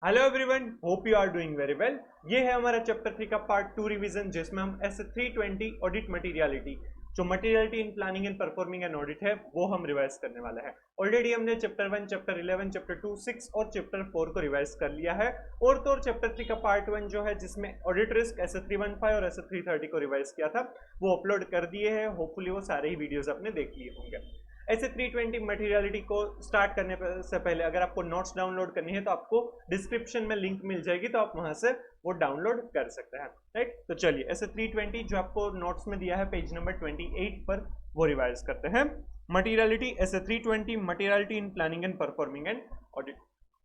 Hello everyone, hope you are doing very well. ये है हमारा चैप्टर 3 का पार्ट 2 रिवीजन, जिसमें हम एस 320 ऑडिट मटेरियलिटी, जो materiality in planning and performing an audit है, वो हम रिवाइज करने वाले हैं। ऑलरेडी हमने चैप्टर 1, चैप्टर 11, चैप्टर 2, 6 और चैप्टर 4 को रिवाइज कर लिया है। और तो और चैप्टर 3 का पार्ट 1 जो है, जिसमें ऑडिट रिस्क एस 315 और एस 330 को रिवाइज किया था, वो अपलोड कर दिए हैं। होपफुली वो सारे ही वीडियोज आपने देख लिए होंगे। ऐसे 320 मटेरियलिटी को स्टार्ट करने से पहले अगर आपको नोट्स डाउनलोड करनी है तो आपको डिस्क्रिप्शन में लिंक मिल जाएगी, तो आप वहां से वो डाउनलोड कर सकते हैं। राइट, तो चलिए ऐसे 320 जो आपको नोट्स में दिया है पेज नंबर 28 पर, वो रिवाइज करते हैं। मटेरियलिटी ऐसे 320 materiality in planning and performing and audit.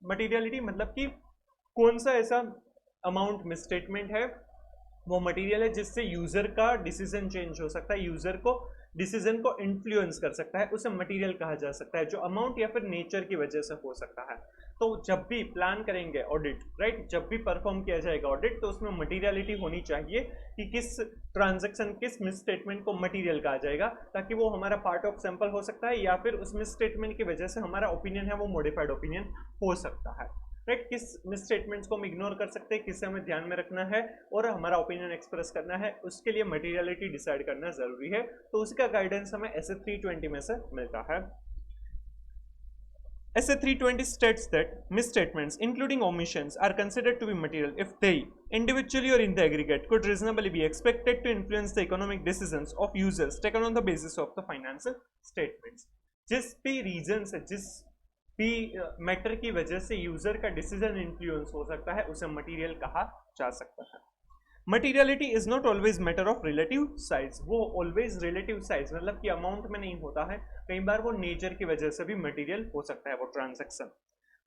Materiality मतलब कि कौन सा ऐसा अमाउंट मिसस्टेटमेंट है, वो मटेरियल है जिससे यूजर का डिसीजन चेंज हो सकता है, यूजर को डिसीजन को इन्फ्लुएंस कर सकता है, उसे मटेरियल कहा जा सकता है, जो अमाउंट या फिर नेचर की वजह से हो सकता है। तो जब भी प्लान करेंगे ऑडिट, राइट, जब भी परफॉर्म किया जाएगा ऑडिट, तो उसमें मटेरियलिटी होनी चाहिए कि किस ट्रांजैक्शन, किस मिस स्टेटमेंट को मटेरियल कहा जाएगा, ताकि वो हमारा पार्ट ऑफ सैंपल हो सकता है, या फिर उस मिस स्टेटमेंट की वजह से हमारा ओपिनियन है वो मॉडिफाइड ओपिनियन हो सकता है। राइट, किस मिस स्टेटमेंट्स को हम इग्नोर कर सकते हैं, किसे हमें ध्यान में रखना है और हमारा ओपिनियन एक्सप्रेस करना है, उसके लिए मटेरियलिटी डिसाइड करना जरूरी है। तो उसका गाइडेंस हमें ऐसे 320 में से मिलता है। SA 320 states that misstatements, including omissions, are considered to be material if they, individually or in the aggregate, could reasonably be expected to influence the economic decisions of users taken on the basis of the financial statements. जिस भी reason से, जिस भी matter की वजह से user का decision influence हो सकता है, उसे मटेरियल कहा जा सकता है। Materiality is not always matter of relative size. वो ऑलवेज रिलेटिव साइज मतलब कि अमाउंट में नहीं होता है, कई बार वो नेचर की वजह से भी मटेरियल हो सकता है वो transaction.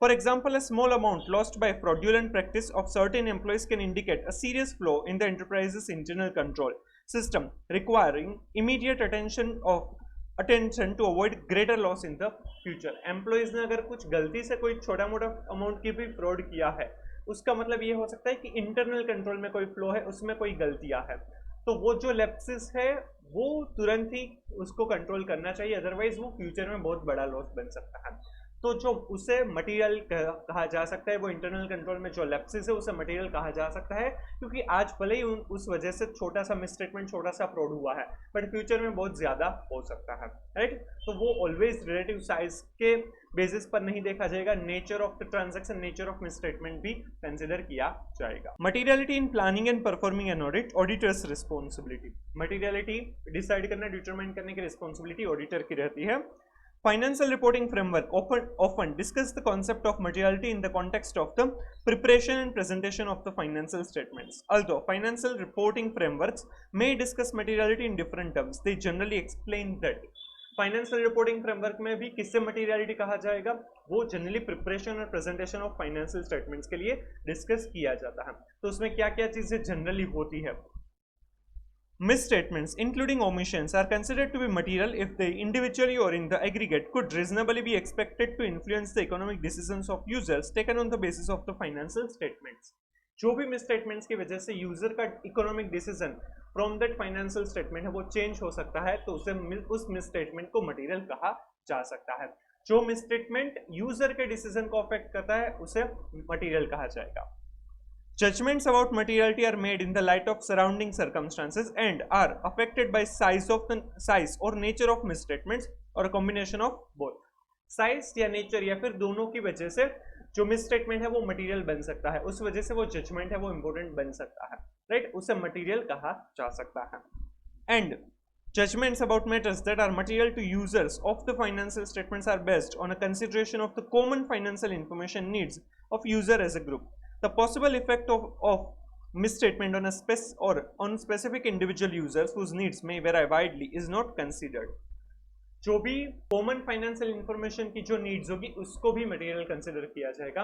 For example, a small amount lost by fraudulent practice of certain employees can indicate a serious flaw in the enterprise's internal control system, requiring immediate attention to avoid greater loss in the future. Employees ने अगर कुछ गलती से कोई छोटा मोटा amount की भी फ्रॉड किया है, उसका मतलब ये हो सकता है कि इंटरनल कंट्रोल में कोई फ्लो है, उसमें कोई गलतियां है, तो वो जो लैप्सेस है वो तुरंत ही उसको कंट्रोल करना चाहिए, अदरवाइज वो फ्यूचर में बहुत बड़ा लॉस बन सकता है। तो जो उसे मटेरियल कहा जा सकता है, वो इंटरनल कंट्रोल में जो लैप्सेस है उसे मटेरियल कहा जा सकता है, क्योंकि आज भले ही उस वजह से छोटा सा मिसस्टेटमेंट, छोटा सा फ्रॉड हुआ है, बट फ्यूचर में बहुत ज्यादा हो सकता है। राइट, तो वो ऑलवेज रिलेटिव साइज के बेसिस पर नहीं देखा जाएगा, nature of the transaction, nature of misstatement भी कंसिडर किया जाएगा। Materiality in planning and performing an audit, auditors responsibility. Materiality decide करना, डिटरमाइन करने की रिस्पॉन्सिबिलिटी ऑडिटर की रहती है। Financial reporting framework often discuss the concept of materiality in the context of the preparation and presentation of the financial statements. Although financial reporting frameworks may discuss materiality in different terms, they generally explain that financial reporting framework में भी किससे materiality कहा जाएगा, वो generally preparation और presentation of financial statements के लिए discuss किया जाता है। तो उसमें क्या क्या चीजें जनरली होती है। Misstatements, including omissions, are considered to be material if they individually or in the aggregate could reasonably be expected to influence the economic decisions of users taken on the basis of the financial statements. जो भी misstatements की वजह से user का economic decision from that financial statement है वो change हो सकता है, तो उसे उस मिसस्टेटमेंट को मटेरियल कहा जा सकता है। जो मिसस्टेटमेंट यूजर के डिसीजन को अफेक्ट करता है उसे मटेरियल कहा जाएगा। Judgments about materiality are made in the light of surrounding circumstances and are affected by size or nature of misstatements or a combination of both. Size या nature या फिर दोनों की वजह से जो misstatement है वो material बन सकता है, उस वजह से वो judgment है वो important बन सकता है, right? उसे material कहा जा सकता है। And judgments about matters that are material to users of the financial statements are based on a consideration of the common financial information needs of user as a group. The possible effect of misstatement on on specific individual users whose needs may vary widely is not considered. जो भी common financial information की जो needs होगी उसको भी material consider किया जाएगा।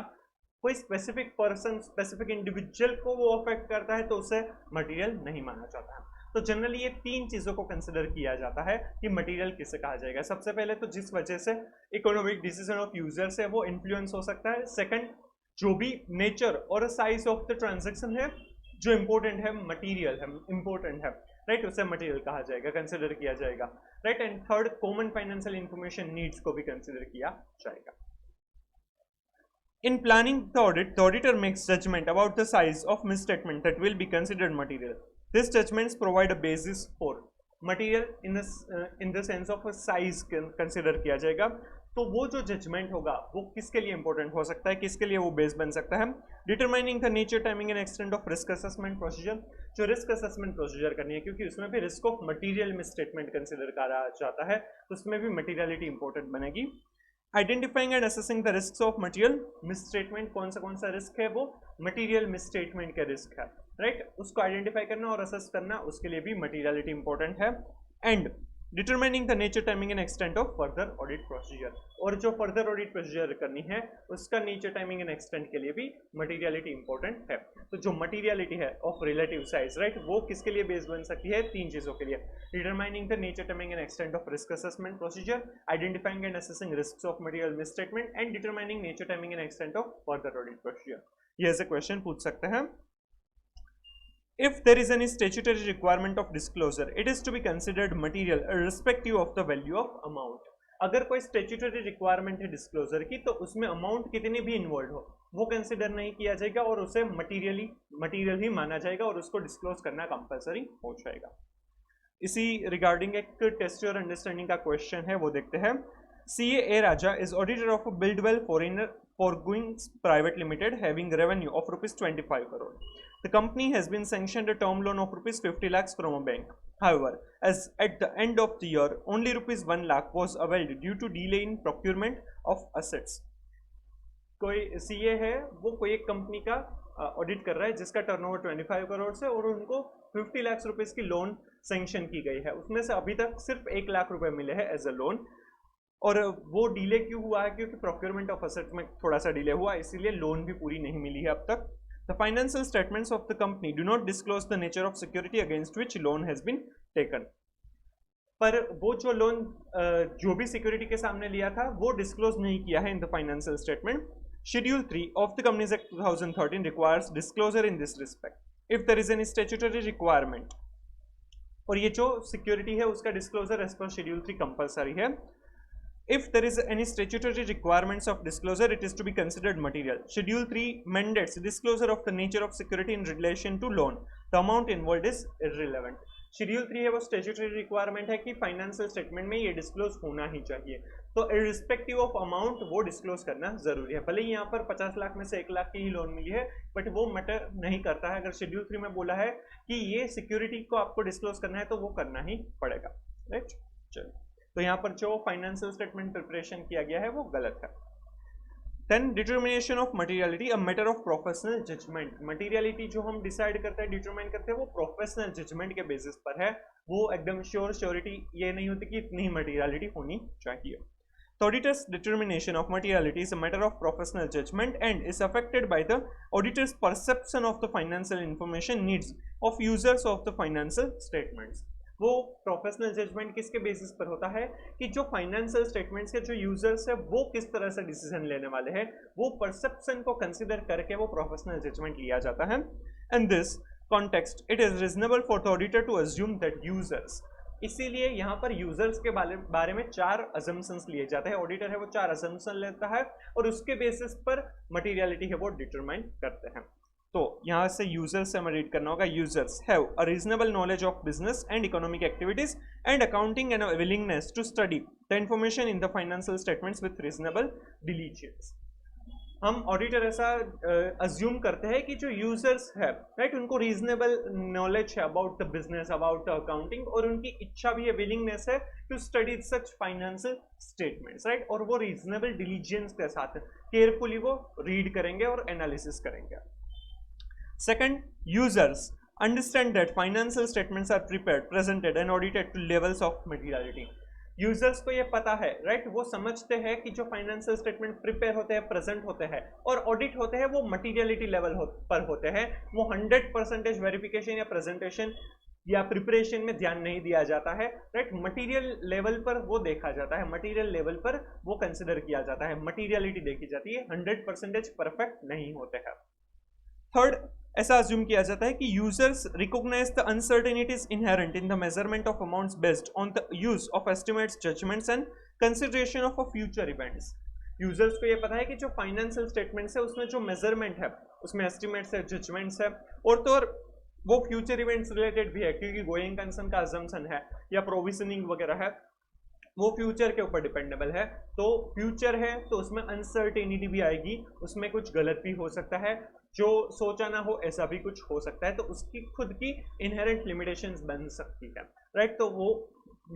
कोई स्पेसिफिक पर्सन, स्पेसिफिक इंडिविजुअल को वो अफेक्ट करता है तो उसे मटेरियल नहीं माना जाता है। तो जनरली ये तीन चीजों को कंसिडर किया जाता है कि मटेरियल किसे कहा जाएगा। सबसे पहले तो जिस वजह से इकोनॉमिक डिसीजन ऑफ यूजर्स है वो इन्फ्लुएंस हो सकता है। सेकंड, जो भी नेचर और साइज ऑफ द ट्रांजैक्शन है जो इंपॉर्टेंट है, मटेरियल है, इंपॉर्टेंट है, राइट, उसे मटेरियल कहा जाएगा, कंसिडर किया जाएगा, right. And third, common financial information needs को भी कंसिडर किया जाएगा। In planning the auditor makes judgment about the size of misstatement that will be considered material. These judgments provide a basis for material in the sense of a size consider किया जाएगा. तो वो जो judgement होगा वो किसके लिए important हो सकता है, किसके लिए वो बेस बन सकता है. Determining the nature, timing and extent of risk assessment procedure. जो रिस्क असेसमेंट प्रोसीजर करनी है, क्योंकि उसमें भी risk of material misstatement consider करा जाता है, तो उसमें भी मटीरियलिटी इंपॉर्टेंट बनेगी. Identifying and assessing the risk of material misstatement. कौन सा रिस्क है, वो मटीरियल मिसस्टेटमेंट का रिस्क है, राइट. उसको आइडेंटिफाई करना और असेस करना, उसके लिए भी मटीरियलिटी इंपॉर्टेंट है. And determining the nature, timing and extent of further audit procedure. और जो फर्दर ऑडिट प्रोसीजर करनी है उसका नेचर, टाइमिंग एंड एक्सटेंट के लिए भी मटीरियलिटी इंपॉर्टेंट है. तो जो मटीरियलिटी है ऑफ रिलेटिव साइज, राइट, वो किसके लिए बेस बन सकती है, तीन चीजों के लिए. Determining the nature, timing and extent of risk assessment procedure, identifying and assessing risks of material misstatement, and determining nature, timing and extent of further audit procedure. ये ऐसे क्वेश्चन पूछ सकते हैं. If there is any statutory requirement of disclosure, it is to be considered material irrespective of the value of amount. अगर कोई statutory requirement है disclosure की, तो उसमें amount कितनी भी involved हो वो consider नहीं किया जाएगा और उसे material ही माना जाएगा और उसको disclose करना compulsory हो जाएगा. इसी regarding एक test your understanding का question है, वो देखते हैं. CA Raja is auditor of a Buildwell Foregoings Private Limited having revenue of rupees 25 crore. The company has been sanctioned a term loan of rupees 50 lakhs from a bank. However, as at the end of the year, only rupees 1 lakh was availed due to delay in procurement of assets. कोई CA है, वो कोई एक company का audit कर रहा है जिसका टर्नओवर 25 करोड़ से, और उनको 50 लाख रुपए की लोन सैंक्शन की गई है. उसमें से अभी तक सिर्फ 1 लाख रुपए मिले हैं एज अ लोन. और वो डिले क्यों हुआ है, क्योंकि प्रोक्योरमेंट ऑफ असेट में थोड़ा सा डिले हुआ, इसीलिए लोन भी पूरी नहीं मिली है अब तक. The financial statements of the company do not disclose the nature of security against which loan has been taken. पर वो जो लोन जो भी सिक्योरिटी के सामने लिया था वो डिस्क्लोज नहीं किया है इन the financial statement. Schedule 3 of the Companies Act 2013 requires disclosure in this respect if there is any statutory requirement. और ये जो सिक्योरिटी है उसका disclosure as per schedule 3 compulsory है. If there is any statutory requirements of disclosure, it is to be considered material. Schedule 3 mandates disclosure of the nature of security in relation to loan. The amount involved is irrelevant. Schedule 3 है वो statutory requirement है कि financial statement में ये disclose होना ही चाहिए. तो irrespective of amount वो disclose करना जरूरी है. भले ही यहाँ पर 50 लाख में से 1 लाख की ही लोन मिली है, बट वो मैटर नहीं करता है. अगर Schedule 3 में बोला है कि ये सिक्योरिटी को आपको डिस्क्लोज करना है तो वो करना ही पड़ेगा, राइट. चलो, तो यहाँ पर जो फाइनेंशियल स्टेटमेंट प्रिपरेशन किया गया है वो गलत है. Then determination of materiality, a matter of professional judgement. Materiality जो हम डिसाइड करते हैं, डिटरमाइन करते हैं, वो प्रोफेशनल जजमेंट के बेसिस पर है. वो एकदम श्योरिटी ये नहीं होती कि इतनी ही मटीरियलिटी होनी चाहिए. The auditor's determination of materiality is a matter of professional judgment and is affected by the auditor's perception of the financial information needs of users of the financial statements. वो professional judgement किसके basis पर होता है कि जो financial statements के जो users है वो किस तरह से डिसीजन लेने वाले हैं, वो परसेप्शन को कंसीडर करके वो प्रोफेशनल जजमेंट लिया जाता है. In this context it is reasonable for the auditor to assume that users. इसीलिए यहाँ पर यूजर्स के बारे में 4 अजम्पशंस लिए जाते हैं. ऑडिटर है वो 4 अजम्पशन लेता है और उसके बेसिस पर मटीरियलिटी है वो डिटरमाइन करते हैं. तो यहाँ से यूजर्स से हमें रीड करना होगा. Users have a reasonable knowledge of business and economic activities and accounting and a willingness to study the information in the financial statements with reasonable diligence. हम ऑडिटर ऐसा अज्यूम करते हैं कि जो यूजर्स है, राइट, उनको रीजनेबल नॉलेज है about the business, about the accounting, और उनकी इच्छा भी है, विलिंगनेस है to study such financial statements, right. और वो रीजनेबल डिलीजेंस के साथ केयरफुली वो रीड करेंगे और एनालिसिस करेंगे. Second, users understand that financial statements are prepared, presented and audited to levels of materiality. Users को ये पता है, राइट, वो समझते हैं कि जो फाइनेंशियल स्टेटमेंट प्रिपेयर होते हैं, प्रेजेंट होते हैं और ऑडिट होते हैं, वो मटीरियलिटी लेवल पर होते हैं. वो 100% वेरिफिकेशन या प्रेजेंटेशन या प्रिपरेशन में ध्यान नहीं दिया जाता है, राइट. मटीरियल लेवल पर वो देखा जाता है, मटीरियल लेवल पर वो कंसिडर किया जाता है, मटीरियलिटी देखी जाती है. 100% परफेक्ट नहीं होते हैं. थर्ड, ऐसा अज्यूम किया जाता है कि users recognize the uncertainties inherent in the measurement of amounts based on the use of estimates, judgements and consideration of a future events. Users को ये पता है कि जो फाइनेंशियल स्टेटमेंट्स है उसमें जो मेजरमेंट है उसमें एस्टिमेट्स है, जजमेंट्स है, और तो और वो फ्यूचर इवेंट्स रिलेटेड भी है, क्योंकि गोइंग कंसर्न का अजम्पशन है या प्रोविजनिंग वगैरह है वो फ्यूचर के ऊपर डिपेंडेबल है। तो फ्यूचर है तो उसमें अनसर्टेनिटी भी आएगी, उसमें कुछ गलत भी हो सकता है, जो सोचा ना हो ऐसा भी कुछ हो सकता है, तो उसकी खुद की इनहेरेंट लिमिटेशंस बन सकती है, राइट। तो वो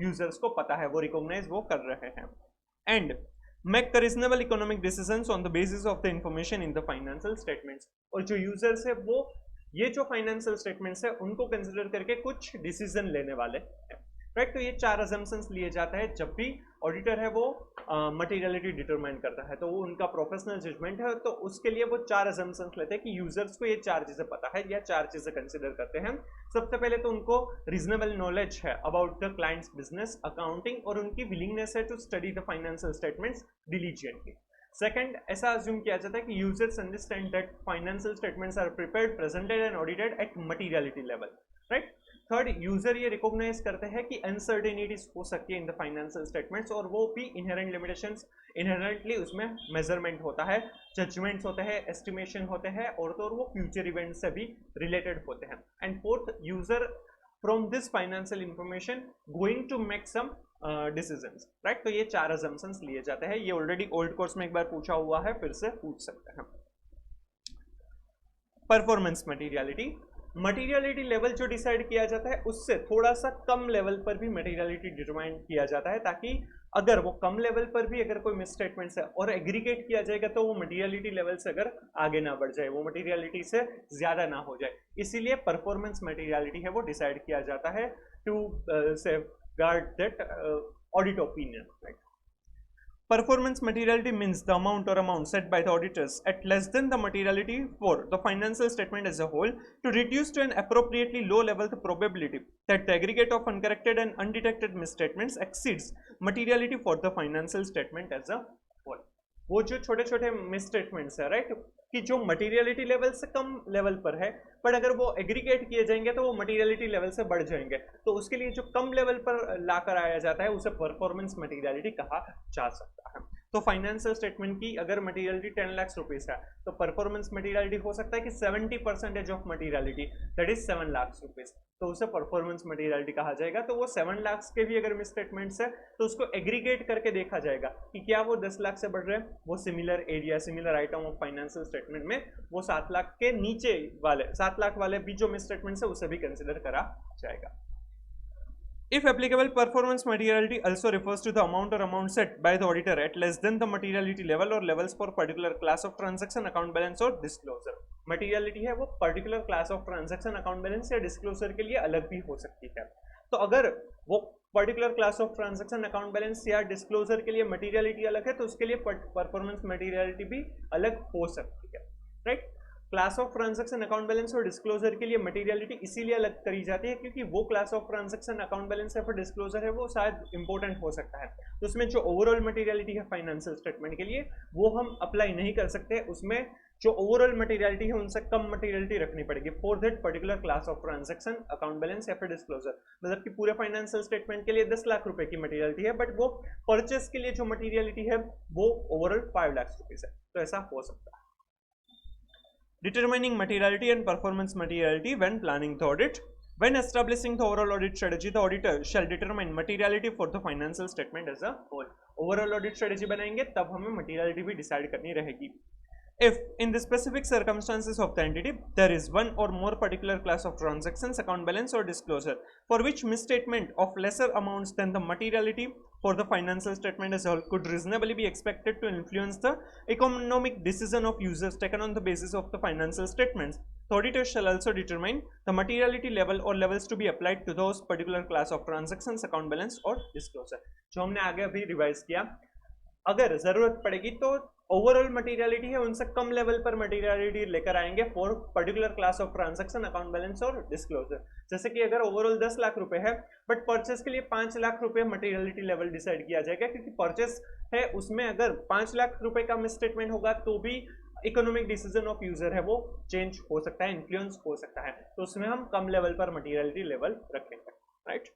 यूजर्स को पता है, वो रिकॉग्नाइज वो कर रहे हैं। And make reasonable economic decisions on the basis of the information in the financial statements. और जो यूजर्स है वो ये जो फाइनेंशियल स्टेटमेंट्स है उनको कंसिडर करके कुछ डिसीजन लेने वाले हैं, राइट। तो ये 4 अजम्पशंस लिए जाते हैं जब भी ऑडिटर है वो मटेरियलिटी डिटरमाइन करता है, तो वो उनका प्रोफेशनल जजमेंट है, तो उसके लिए वो 4 अजम्पशंस लेते हैं कि यूजर्स को ये 4 चीजें पता है या 4 चीजें कंसिडर करते हैं। सबसे पहले तो उनको रीजनेबल नॉलेज है about the clients business accounting, और उनकी विलिंगनेस है to study the financial statements diligently. Second, ऐसा अज्यूम किया जाता है कि users understand that financial statements are prepared, presented and audited at materiality level, right. Third, user ये रिकॉग्नाइज करते हैं कि अनसर्टेनिटीज हो सकती है इन द फाइनेंशियल स्टेटमेंट्स, और वो भी इनहेरेंट लिमिटेशंस, इनहेरेंटली उसमें मेजरमेंट होता है, जजमेंट्स होते हैं, एस्टिमेशन होते हैं, और तो और वो फ्यूचर इवेंट से भी रिलेटेड होते हैं। And fourth, user from this financial information going to make some decisions, right. तो ये 4 अजम्पशंस लिए जाते हैं, ये ऑलरेडी ओल्ड कोर्स में एक बार पूछा हुआ है, फिर से पूछ सकते हैं। परफॉर्मेंस मटेरियलिटी, मटेरियलिटी लेवल जो डिसाइड किया जाता है उससे थोड़ा सा कम लेवल पर भी मटेरियलिटी डिटरमाइन किया जाता है, ताकि अगर वो कम लेवल पर भी अगर कोई मिसस्टेटमेंट्स है और एग्रीगेट किया जाएगा तो वो मटेरियलिटी लेवल से अगर आगे ना बढ़ जाए, वो मटेरियलिटी से ज्यादा ना हो जाए, इसीलिए परफॉर्मेंस मटेरियलिटी है वो डिसाइड किया जाता है to safeguard that audit opinion, right. Performance materiality means the amount or amount set by the auditors at less than the materiality for the financial statement as a whole to reduce to an appropriately low level the probability that the aggregate of uncorrected and undetected misstatements exceeds materiality for the financial statement as a whole. वो जो छोटे छोटे misstatements है, right, कि जो materiality level से कम level पर है, पर अगर वो एग्रीगेट किए जाएंगे तो वो मटेरियलिटी लेवल से बढ़ जाएंगे, तो उसके लिए जो कम लेवल पर लाकर आया जाता है उसे परफॉर्मेंस मटेरियलिटी कहा जा सकता है। तो फाइनेंशियल स्टेटमेंट की अगर मटेरियलिटी 10 लाख रुपीस है तो परफॉर्मेंस मटेरियलिटी हो सकता है कि 70% of materiality that is 7 lakh rupees, तो उसे परफॉर्मेंस मटेरियलिटी कहा जाएगा। तो वो 7 लाख के भी अगर मिसस्टेटमेंट्स है तो उसको एग्रीगेट करके देखा जाएगा कि क्या वो 10 लाख से बढ़ रहे हैं, वो similar area similar item of financial statement में वो 7 लाख के नीचे वाले 7 लाख वाले भी जो मिसस्टेटमेंट्स है उसे भी कंसिडर करा जाएगा। If applicable, performance materiality also refers to the amount or amount set by the auditor at less than the materiality level or levels for particular class of transaction, account balance और disclosure. Materiality है वो particular class of transaction, account balance या disclosure के लिए अलग भी हो सकती है। तो अगर वो particular class of transaction, account balance या disclosure के लिए materiality अलग है तो उसके लिए performance materiality भी अलग हो सकती है, right? Class of transaction, account balance और डिस्क्लोजर के लिए मटेरियलिटी इसीलिए अलग करी जाती है क्योंकि वो class of transaction, account balance या फिर डिस्क्लोजर है वो शायद इंपॉर्टेंट हो सकता है, तो उसमें जो ओवरऑल मटेरियलिटी है फाइनेंशियल स्टेटमेंट के लिए वो हम अप्लाई नहीं कर सकते, उसमें जो ओवरऑल मटेरियलिटी है उनसे कम मटेरियलिटी रखनी पड़ेगी for that particular class of transaction, account balance या फिर डिस्क्लोजर। मतलब कि पूरे फाइनेंशियल स्टेटमेंट के लिए 10 लाख रुपए की मटेरियलिटी है, बट वो परचेस के लिए जो मटेरियलिटी है वो ओवरऑल 5 लाख रुपीज है, तो ऐसा हो सकता है। Determining materiality and performance materiality when planning the audit. When establishing the overall audit strategy, the auditor shall determine materiality for the financial statement as a whole. Overall audit strategy बनाएंगे तब हमें materiality भी decide करनी रहेगी। If in the specific circumstances of the entity there is one or more particular class of transactions, account balance or disclosure for which misstatement of lesser amounts than the materiality for the financial statement as a whole could reasonably be expected to influence the economic decision of users taken on the basis of the financial statements, the auditor shall also determine the materiality level or levels to be applied to those particular class of transactions, account balance और disclosure। जो हमने आगे अभी revise किया, अगर जरूरत पड़ेगी तो ओवरऑल मटेरियलिटी है उनसे कम लेवल पर मटेरियलिटी लेकर आएंगे for particular class of transaction, account balance और डिस्क्लोजर। जैसे कि अगर ओवरऑल 10 लाख रुपए है बट परचेस के लिए 5 लाख रुपए मटेरियलिटी लेवल डिसाइड किया जाएगा, क्योंकि परचेस है उसमें अगर 5 लाख रुपए का मिसस्टेटमेंट होगा तो भी इकोनॉमिक डिसीजन ऑफ यूजर है वो चेंज हो सकता है, इन्फ्लुएंस हो सकता है, तो उसमें हम कम लेवल पर मटेरियलिटी लेवल रखेंगे, right.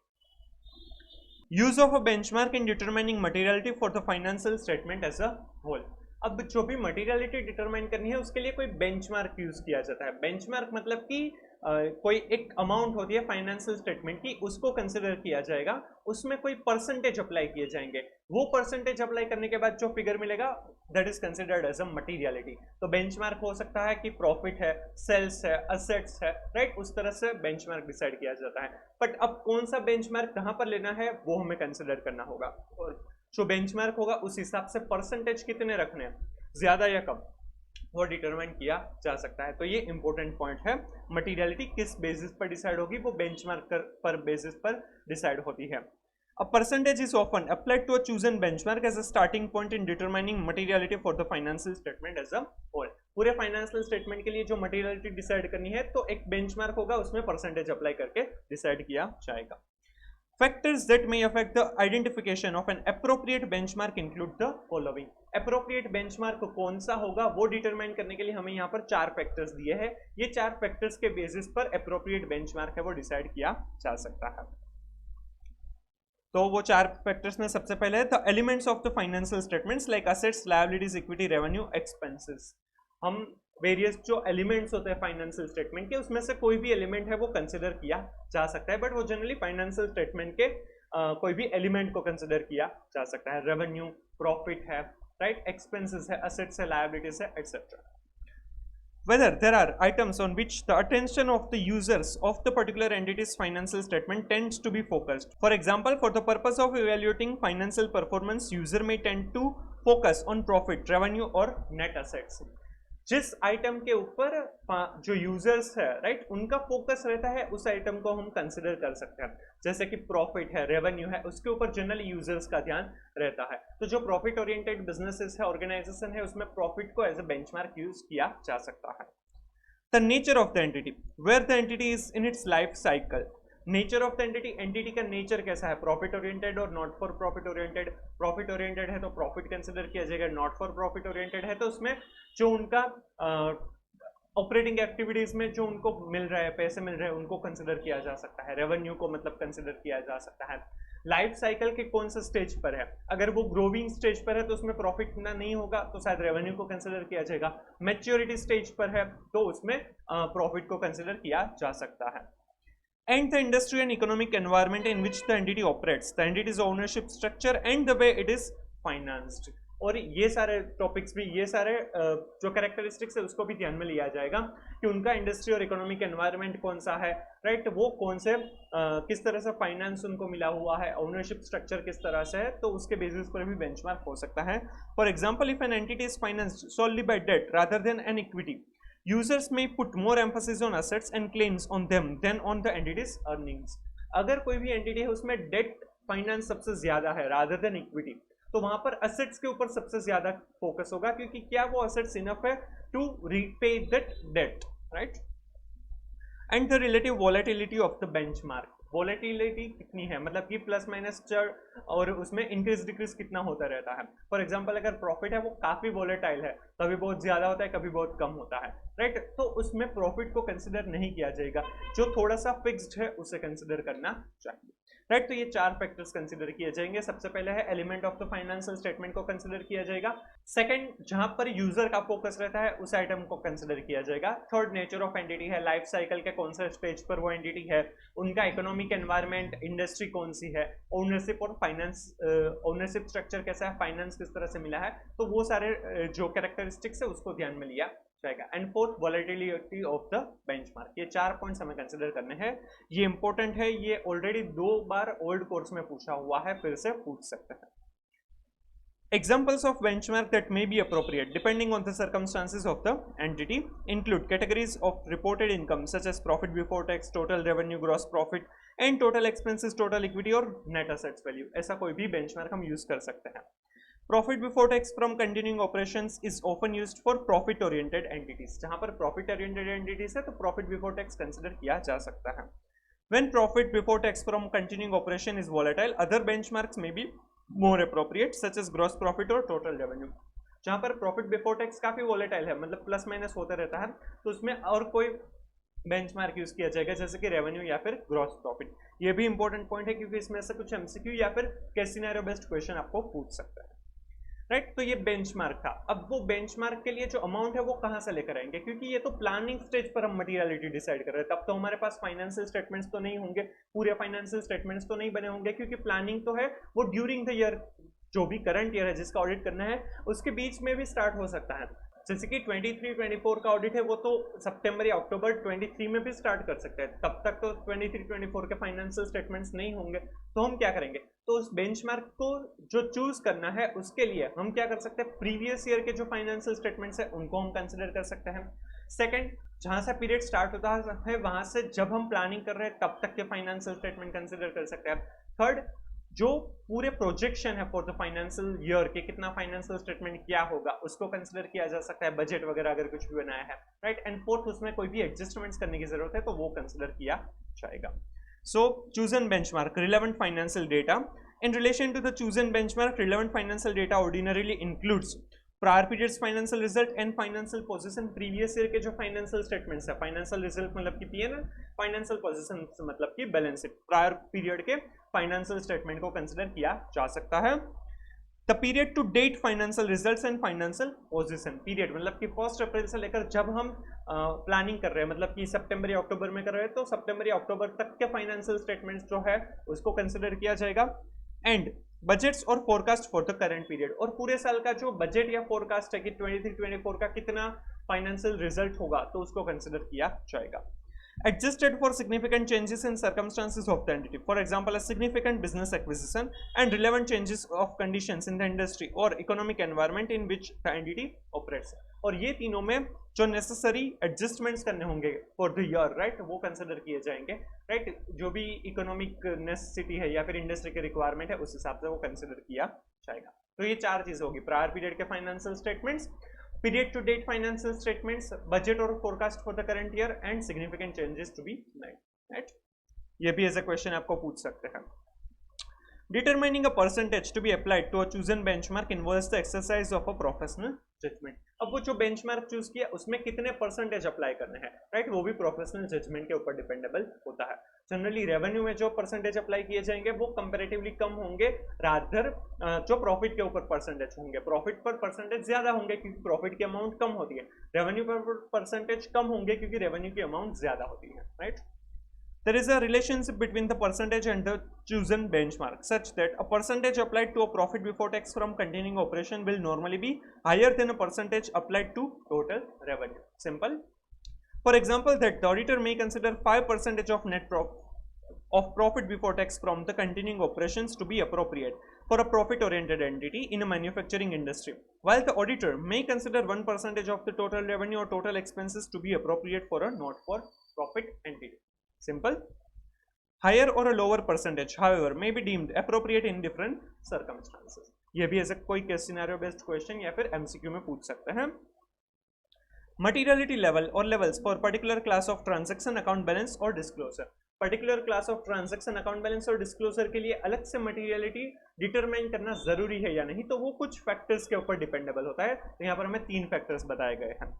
Use of a benchmark in determining materiality for the financial statement as a whole. अब जो भी मटेरियलिटी डिटरमाइन करनी है उसके लिए कोई बेंचमार्क यूज किया जाता है। बेंचमार्क मतलब कि कोई एक अमाउंट होती है फाइनेंशियल स्टेटमेंट की, उसको कंसिडर किया जाएगा, उसमें कोई परसेंटेज अप्लाई किए जाएंगे, वो परसेंटेज अप्लाई करने के बाद जो फिगर मिलेगा that is considered as a materiality. तो बेंचमार्क हो सकता है कि प्रॉफिट है, सेल्स है, असेट्स है, राइट, उस तरह से बेंचमार्क डिसाइड किया जाता है। बट अब कौन सा बेंचमार्क कहां पर लेना है वो हमें कंसिडर करना होगा, और जो बेंचमार्क होगा उस हिसाब से परसेंटेज कितने रखने हैं, ज्यादा या कम, वो डिटरमाइन किया जा सकता है। तो ये इंपॉर्टेंट पॉइंट है, मटेरियलिटी किस बेसिस पर डिसाइड होगी, वो बेंचमार्क पर बेसिस पर डिसाइड होती है। A percentage is often applied to a chosen benchmark as a starting point in determining materiality for the financial statement as a whole. पूरे फाइनेंशियल स्टेटमेंट के लिए जो मटेरियलिटी डिसाइड करनी है तो एक बेंचमार्क होगा, उसमें परसेंटेज अप्लाई करके डिसाइड किया जाएगा। Factors that may affect the identification of an appropriate benchmark include the following. Appropriate benchmark कौन सा होगा वो डिटरमाइन करने के लिए हमें यहाँ पर 4 फैक्टर्स दिए हैं। ये 4 फैक्टर्स के बेसिस पर appropriate benchmark है वो डिसाइड किया जा सकता है। तो वो 4 फैक्टर्स में सबसे पहले है the elements of the financial statements like assets, liabilities, equity, revenue, expenses. हम वेरियस जो एलिमेंट्स होते हैं फाइनेंशियल स्टेटमेंट के, उसमें से कोई भी एलिमेंट है वो कंसिडर किया जा सकता है, बट वो जनरली फाइनेंशियल स्टेटमेंट के कोई भी एलिमेंट को कंसिडर किया जा सकता है। रेवेन्यू, प्रॉफिट है, राइट, एक्सपेंसेस है, असेट्स है, लायबिलिटीज है, etcetera. Whether there are items on which the attention of the users of the particular entity's financial statement tends to be focused. For example, for the purpose of evaluating financial performance, user may tend to focus on profit, revenue or net assets. जिस item के ऊपर जो users है, right, उनका focus रहता है उस item को हम कंसिडर कर सकते हैं। जैसे कि प्रॉफिट है, रेवेन्यू है, उसके ऊपर जनरली यूजर्स का ध्यान रहता है। तो जो प्रॉफिट ओरिएंटेड बिजनेसेस है, ऑर्गेनाइजेशन है, उसमें प्रॉफिट को एज अ बेंचमार्क यूज किया जा सकता है। The nature of the entity, where the entity is in its life cycle. Nature of the entity, entity का नेचर कैसा है, प्रॉफिट ओरिएंटेड और not for profit oriented. Profit oriented है तो प्रॉफिट कंसिडर किया जाएगा, नॉट फॉर प्रॉफिट ओरिएंटेड है तो उसमें जो उनका ऑपरेटिंग एक्टिविटीज में जो उनको मिल रहा है, पैसे मिल रहे हैं, उनको कंसिडर किया जा सकता है। रेवेन्यू को मतलब कंसिडर किया जा सकता है। लाइफ साइकिल के कौन सा स्टेज पर है, अगर वो ग्रोविंग स्टेज पर है तो उसमें प्रॉफिट ना नहीं होगा तो शायद रेवेन्यू को कंसिडर किया जाएगा। मैच्योरिटी स्टेज पर है तो उसमें प्रॉफिट को कंसिडर किया जा सकता है। And the industry and economic environment in which the entity operates, the entity's ownership structure and the way it is financed. और ये सारे टॉपिक्स भी, ये सारे जो कैरेक्टरिस्टिक्स है उसको भी ध्यान में लिया जाएगा कि उनका इंडस्ट्री और इकोनॉमिक एनवायरनमेंट कौन सा है, राइट, वो कौन से किस तरह से फाइनेंस उनको मिला हुआ है, ओनरशिप स्ट्रक्चर किस तरह से है, तो उसके बेसिस पर भी बेंचमार्क हो सकता है। For example, if an entity is financed solely by debt rather than an equity, users may put more emphasis on assets and claims on them than on the entity's earnings. अगर कोई भी entity है उसमें date finance सबसे ज्यादा है rather than equity, तो वहां पर असेट्स के ऊपर सबसे ज्यादा फोकस होगा, क्योंकि क्या वो असेट्स इनफ है to repay that debt, right. And the relative volatility of the benchmark, volatility कितनी है, मतलब कि प्लस माइनस चढ़ और उसमें इंक्रीज डिक्रीज कितना होता रहता है। फॉर एग्जांपल, अगर प्रॉफिट है वो काफी वॉलेटाइल है, कभी बहुत ज्यादा होता है, कभी बहुत कम होता है, राइट, तो उसमें प्रॉफिट को कंसिडर नहीं किया जाएगा, जो थोड़ा सा फिक्स्ड है उसे कंसिडर करना चाहिए, राइट। तो ये 4 फैक्टर्स कंसिडर किए जाएंगे। सबसे पहले है element of the financial statement को कंसिडर किया जाएगा। सेकंड, जहां पर यूजर का फोकस रहता है उस आइटम को कंसिडर किया जाएगा। थर्ड, नेचर ऑफ एंटिटी है, लाइफ साइकिल के कौन सा स्टेज पर वो एंटिटी है, उनका इकोनॉमिक एनवायरनमेंट, इंडस्ट्री कौन सी है, ओनरशिप और फाइनेंस, ओनरशिप स्ट्रक्चर कैसा है, फाइनेंस किस तरह से मिला है, तो वो सारे जो कैरेक्टरिस्टिक्स है उसको ध्यान में लिया जाएगा। And fourth, volatility of the benchmark. ये 4 पॉइंट्स हमें कंसिडर करने हैं, ये इंपॉर्टेंट है, ये ऑलरेडी 2 बार ओल्ड कोर्स में पूछा हुआ है, फिर से पूछ सकते हैं। Examples of benchmark that may be appropriate depending on the circumstances of the entity include categories of reported income such as profit before tax, total revenue, gross profit and total expenses, total equity और net assets value। ऐसा कोई भी benchmark हम use कर सकते हैं। Profit before tax from continuing operations is often used for profit oriented entities। जहां पर profit oriented entities है तो profit before tax consider किया जा सकता है। When profit before tax from continuing operation is volatile, other benchmarks may be more appropriate such as gross profit और total revenue। जहां पर प्रॉफिट बिफोर टैक्स काफी वॉलेटाइल है, मतलब प्लस माइनस होता रहता है, तो उसमें और कोई बेंचमार्क यूज किया जाएगा जैसे कि रेवेन्यू या फिर ग्रॉस प्रॉफिट। ये भी इंपॉर्टेंट पॉइंट है क्योंकि इसमें से कुछ एमसीक्यू या फिर केस सिनेरियो बेस्ड क्वेश्चन आपको पूछ सकता है, राइट। तो ये बेंचमार्क था। अब वो बेंचमार्क के लिए जो अमाउंट है वो कहाँ से लेकर आएंगे, क्योंकि ये तो प्लानिंग स्टेज पर हम मटेरियलिटी डिसाइड कर रहे हैं, तब तो हमारे पास फाइनेंशियल स्टेटमेंट्स तो नहीं होंगे, पूरे फाइनेंशियल स्टेटमेंट्स तो नहीं बने होंगे, क्योंकि प्लानिंग तो है वो ड्यूरिंग द ईयर, जो भी करंट ईयर है जिसका ऑडिट करना है उसके बीच में भी स्टार्ट हो सकता है। जैसे कि 23-24 का ऑडिट है वो तो सितंबर या अक्टूबर 23 में भी स्टार्ट कर सकते हैं, तब तक तो 23-24 के फाइनेंशियल स्टेटमेंट्स नहीं होंगे। तो हम क्या करेंगे, तो उस बेंचमार्क को जो चूज करना है उसके लिए हम क्या कर सकते हैं, प्रीवियस ईयर के जो फाइनेंशियल स्टेटमेंट्स है उनको हम कंसिडर कर सकते हैं। सेकंड, जहां से पीरियड स्टार्ट होता है वहां से जब हम प्लानिंग कर रहे हैं तब तक के फाइनेंशियल स्टेटमेंट कंसिडर कर सकते हैं। थर्ड, जो पूरे प्रोजेक्शन है फॉर द फाइनेंशियल ईयर के कितना फाइनेंशियल स्टेटमेंट क्या होगा उसको कंसिडर किया जा सकता है, बजट वगैरह अगर कुछ भी बनाया है, राइट। एंड फोर्थ, उसमें कोई भी एडजस्टमेंट्स करने की जरूरत है तो वो कंसिडर किया जाएगा। सो chosen benchmark relevant financial data. In relation to the chosen benchmark, relevant financial data ordinarily includes prior periods financial result and financial position. previous year के जो financial statements है, financial result मतलब कि P&L, financial position मतलब कि balance sheet, prior period के financial statement को consider किया जा सकता है। The period to date financial results and financial position, period मतलब कि 1 अप्रैल से लेकर जब हम प्लानिंग कर रहे हैं, मतलब कि सितंबर या अक्टूबर में कर रहे हैं तो सितंबर या अक्टूबर तक के फाइनेंशियल स्टेटमेंट्स जो है उसको कंसिडर किया जाएगा। एंड बजट्स और forecast for the current period, और पूरे साल का जो बजट या फोरकास्ट है कि 23-24 का कितना फाइनेंशियल रिजल्ट होगा तो उसको कंसिडर किया जाएगा। Adjusted for significant changes in circumstances of the entity, for example a significant business acquisition and relevant changes of conditions in the industry or economic environment in which the entity operates। और ये तीनों में जो necessary adjustments करने होंगे for the year, right, वो consider किए जाएंगे, राइट। जो भी इकोनॉमिक नेसेसिटी है या फिर इंडस्ट्री के रिक्वायरमेंट है उस हिसाब से वो कंसिडर किया जाएगा। तो ये चार चीजें होगी, प्रायर पीरियड के financial statements, period to date financial statements, budget or forecast for the current year and significant changes to be made, right। ये भी ऐसा क्वेश्चन आपको पूछ सकते हैं। Determining a percentage to be applied to a chosen benchmark involves the exercise of a professional judgment। अब वो जो बेंचमार्क चूज किया उसमें कितने परसेंटेज अप्लाई करने हैं, राइट, वो भी प्रोफेशनल जजमेंट के ऊपर डिपेंडेबल होता है। जनरली रेवेन्यू में जो परसेंटेज अप्लाई किए जाएंगे वो कंपैरेटिवली कम होंगे रादर जो प्रॉफिट के ऊपर परसेंटेज होंगे, प्रॉफिट पर परसेंटेज ज्यादा होंगे क्योंकि प्रॉफिट की अमाउंट कम होती है, रेवेन्यू पर परसेंटेज कम होंगे क्योंकि रेवेन्यू की अमाउंट ज्यादा होती है, right. There is a relationship between the percentage and the chosen benchmark such that a percentage applied to a profit before tax from continuing operation will normally be higher than a percentage applied to total revenue. Simple. For example, that the auditor may consider 5% of net profit before tax from the continuing operations to be appropriate for a profit-oriented entity in a manufacturing industry, while the auditor may consider 1% of the total revenue or total expenses to be appropriate for a not-for-profit entity. Simple. Higher or a lower percentage, however, may be deemed appropriate in different circumstances. ये भी ऐसा कोई case scenario based question या फिर MCQ में पूछ सकते हैं। Materiality level or levels for particular class of transaction, account balance और disclosure। Particular class of transaction, account balance और डिस्क्लोजर के लिए अलग से मटेरियलिटी डिटरमाइन करना जरूरी है या नहीं, तो वो कुछ फैक्टर्स के ऊपर डिपेंडेबल होता है। तो यहाँ पर हमें 3 फैक्टर्स बताए गए हैं।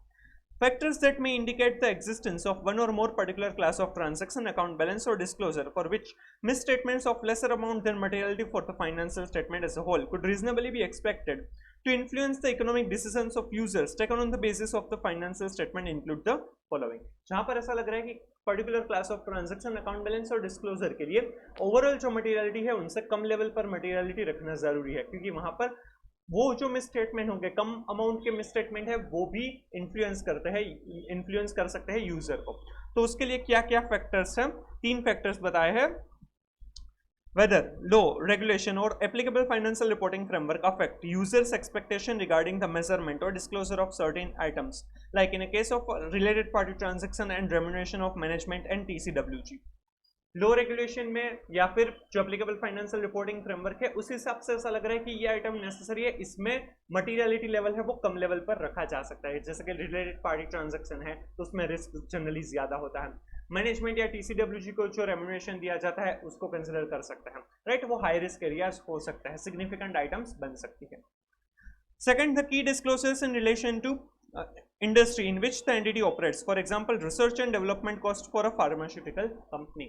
Factors that may indicate the existence of one or more particular class of transaction, account balance or disclosure for which misstatements of lesser amount than materiality for the financial statement as a whole could reasonably be expected to influence the economic decisions of users taken on the basis of the financial statement include the following। जहां पर ऐसा लग रहा है कि particular class of transaction, account balance और disclosure के लिए ओवरऑल जो मटेरियलिटी है उनसे कम लेवल पर मटेरियलिटी रखना जरूरी है, क्योंकि वहां पर वो जो मिसस्टेटमेंट होंगे, कम अमाउंट के मिसस्टेटमेंट है, वो भी इन्फ्लुएंस कर सकते हैं यूजर को। तो उसके लिए क्या क्या फैक्टर्स हैं, 3 फैक्टर्स बताए हैं। वेदर लो रेगुलेशन और applicable financial reporting framework affect users expectation regarding the measurement और disclosure of certain items like in a case of related party transaction and remuneration of management and TCWG। Law regulation में या फिर जो applicable financial reporting framework है उस हिसाब से ऐसा लग रहा है कि ये आइटम नेसेसरी है, इसमें मटेरियलिटी लेवल है वो कम लेवल पर रखा जा सकता है। जैसे कि रिलेटेड पार्टी ट्रांजैक्शन है तो उसमें रिस्क जनरली ज्यादा होता है, मैनेजमेंट या TCWG को जो रेम्यूनरेशन दिया जाता है उसको कंसिडर कर सकते हैं, राइट, वो हाई रिस्क एरियाज हो सकता है, सिग्निफिकेंट आइटम्स बन सकती है। सेकंड, द की disclosures in relation to industry in which the entity operates, for example research and development cost for a pharmaceutical company।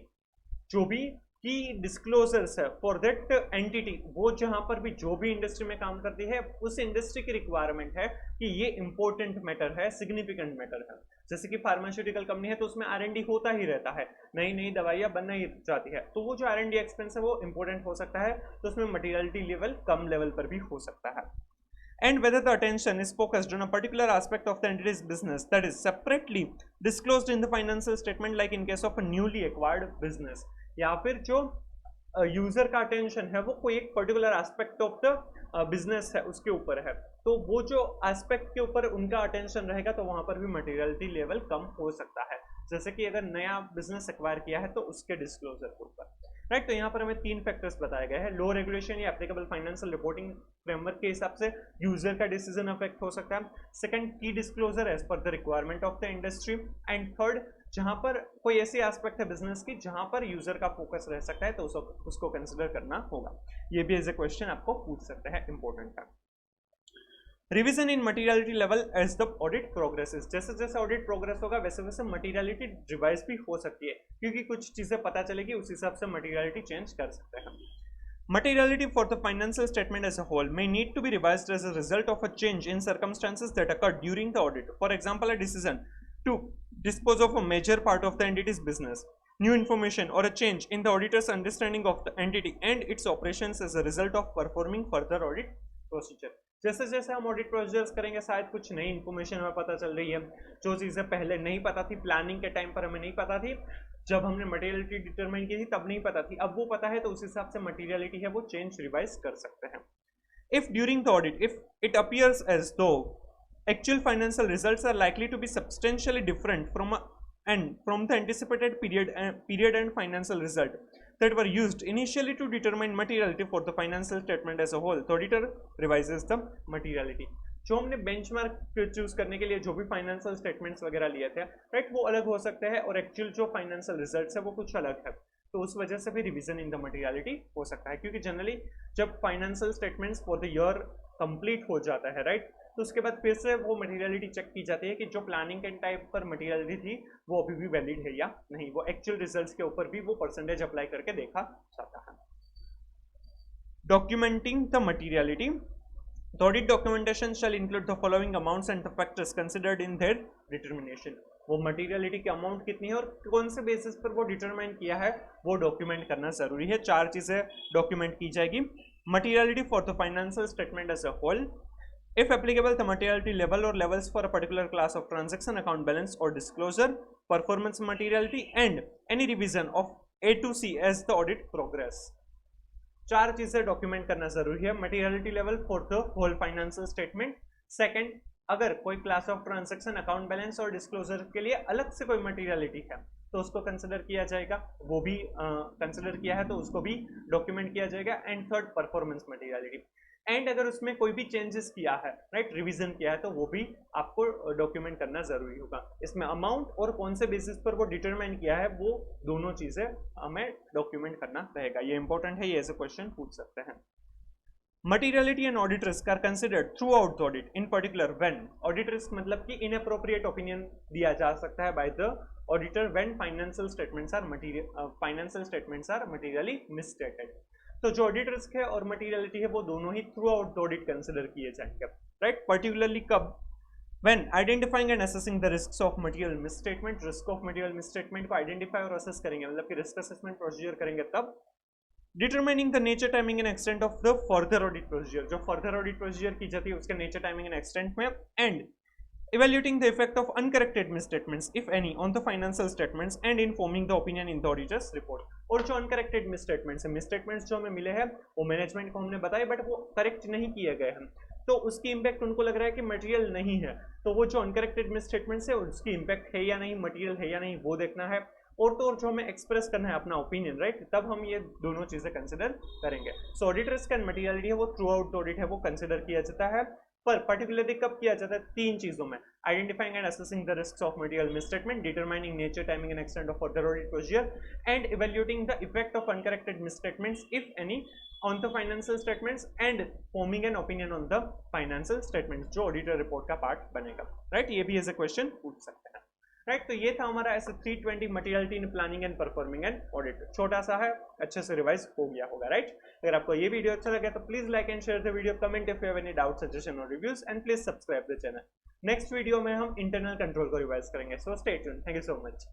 जो भी की डिस्क्लोजर्स है फॉर दैट एंटिटी, वो जहां पर भी जो भी इंडस्ट्री में काम करती है उस इंडस्ट्री की रिक्वायरमेंट है कि ये इंपॉर्टेंट मैटर है, सिग्निफिकेंट मैटर है। जैसे कि फार्मास्यूटिकल कंपनी है तो उसमें R&D होता ही रहता है, नई नई दवाइयां बनना ही जाती है, तो वो जो R&D एक्सपेंस है वो इंपॉर्टेंट हो सकता है, तो उसमें मटीरियलिटी लेवल कम लेवल पर भी हो सकता है। And whether the attention is focused on a particular aspect of the entity's business that is separately disclosed in the financial statement, like in case of a newly acquired business, या फिर जो user का attention है वो कोई एक particular aspect of the business है उसके ऊपर है, तो वो जो एस्पेक्ट के ऊपर उनका अटेंशन रहेगा तो वहां पर भी मटेरियलिटी लेवल कम हो सकता है। जैसे कि अगर नया बिजनेस एक्वायर किया है तो उसके डिस्क्लोजर के ऊपर, राइट। तो यहाँ पर हमें 3 फैक्टर्स बताए गए हैं। लो रेगुलेशन या एप्लीकेबल फाइनेंशियल रिपोर्टिंग फ्रेमवर्क के हिसाब से यूजर का डिसीजन अफेक्ट हो सकता है। सेकंड, की डिस्क्लोजर एज पर the requirement of the industry. And third, जहां पर कोई ऐसी एस्पेक्ट है बिजनेस की जहां पर यूजर का फोकस रह सकता है तो उसको कंसिडर करना होगा। ये भी एज ए क्वेश्चन आपको पूछ सकते हैं, इंपॉर्टेंट है। Revision in materiality level as the audit progresses, जैसे जैसे ऑडिट प्रोग्रेस होगा वैसे वैसे मटीरियलिटी रिवाइज भी हो सकती है, क्योंकि कुछ चीजें पता चलेगी उस हिसाब से मटीरियलिटी चेंज कर सकते हैं। Materiality for the financial statement as a whole may need to be revised as a result of a change in circumstances that occurred during the audit. For example, a decision to dispose of a major part of the entity's business, new information, or a change in the auditor's understanding of the entity and its operations as a result of performing further audit procedure. जैसे जैसे हम audit procedures करेंगे शायद कुछ नई information हमें पता चल रही है, जो चीज़ें पहले नहीं पता थी, प्लानिंग के टाइम पर हमें नहीं पता थी, जब हमने मटेरियलिटी डिटरमाइन की थी तब नहीं पता थी, अब वो पता है तो उस हिसाब से मटेरियलिटी है वो चेंज रिवाइज कर सकते हैं। If during the audit if it appears as though actual financial results are likely to be substantially different from the anticipated period and financial result that were used initially to determine materiality for the financial statement as a whole, the auditor revises the materiality. जो हमने benchmark choose करने के लिए जो भी financial statements वगैरह लिए थे, राइट, वो अलग हो सकते हैं और एक्चुअल जो फाइनेंशियल रिजल्ट्स है वो कुछ अलग है, तो उस वजह से भी रिवीजन इन द मटेरियलिटी हो सकता है। क्योंकि जनरली जब financial statements for the year complete हो जाता है, राइट, तो उसके बाद फिर से वो मटेरियलिटी चेक की जाती है कि जो प्लानिंग के टाइप पर मटेरियलिटी थी वो अभी भी वैलिड है या नहीं, वो एक्चुअल रिजल्ट्स के ऊपर भी वो परसेंटेज अप्लाई करके देखा जाता है। Documenting the materiality, the audit documentation shall include the following amounts and the factors considered in their determination. वो मटेरियलिटी की अमाउंट कितनी है और कौन से बेसिस पर वो डिटरमाइन किया है वो डॉक्यूमेंट करना जरूरी है। 4 चीजें डॉक्यूमेंट की जाएगी। Materiality for the financial statement as a whole, if applicable the materiality level or levels for a particular class of transaction, account balance or disclosure, performance materiality and any revision of A to C as the audit progress. 4 चीजें document करना जरूरी है। Materiality level for the whole financial statement. Second, अगर कोई class of transaction, account balance और disclosure के लिए अलग से कोई मटेरियलिटी है तो उसको कंसिडर किया जाएगा, वो भी कंसिडर किया है तो उसको भी डॉक्यूमेंट किया जाएगा। And third, performance materiality, and अगर उसमें कोई भी चेंजेस किया है, राइट, रिवीजन किया है तो वो भी आपको डॉक्यूमेंट करना जरूरी होगा। इसमें अमाउंट और कौन से बेसिस पर वो डिटरमाइन किया है वो दोनों चीजें हमें डॉक्यूमेंट करना रहेगा। ये इंपॉर्टेंट है, ये ऐसे क्वेश्चन पूछ सकते हैं। Materiality and audit risk are considered throughout the audit, in particular when audit risk मतलब कि इनअप्रोप्रिएट ओपिनियन दिया जा सकता है by the auditor when financial statements are materially misstated. तो जो ऑडिट रिस्क है और मटीरियलिटी है वो दोनों ही throughout the audit consider किए जाएंगे, राइट। पर्टिकुलरली कब? When identifying and assessing the risks of material misstatement, risk of material misstatement को आइडेंटिफाई और असेस करेंगे, मतलब कि रिस्क असेसमेंट प्रोसीजर करेंगे तब। Determining the nature, timing and extent of the further audit procedure, जो further audit procedure की जाती है उसके नेचर, टाइमिंग एंड एक्सटेंट में। And evaluating the effect of uncorrected misstatements if any on the financial statements and informing the opinion in the auditor's report. और जो uncorrected misstatements जो हमें मिले हैं वो मैनेजमेंट को हमने बताया बट वो करेक्ट नहीं किए गए हैं, तो उसकी इंपैक्ट उनको लग रहा है कि मटेरियल नहीं है, तो वो जो अनकरेक्टेड मिसस्टेटमेंट्स है उसकी इंपैक्ट है या नहीं, मटेरियल है या नहीं, वो देखना है। और तो और जो हमें एक्सप्रेस करना है अपना ओपिनियन, राइट, तब हम ये दोनों चीजें कंसिडर करेंगे। सो ऑडिट रिस्क एंड मटेरियलिटी है वो थ्रू आउट ऑडिट है वो कंसिडर किया जाता है, पर पर्टिकुलरली कब किया जाता है? 3 चीजों में, identifying and assessing the risks of material misstatement, determining nature, timing and extent of further audit procedure, and evaluating the effect of uncorrected misstatements if any on the financial statements and forming an opinion on the financial statements, जो auditor report का part बनेगा, right. ये भी as a question पूछ सकते हैं। Right. तो ये था हमारा ऐसे 320 materiality in planning and performing and audit, छोटा सा है, अच्छे से रिवाइज हो गया होगा, राइट। अगर आपको ये वीडियो अच्छा लगे तो please like and share the video, comment if you have any doubt, suggestion और reviews, and please subscribe the channel. Next video में हम इंटरनल कंट्रोल को रिवाइज करेंगे, so stay tuned. Thank you so much.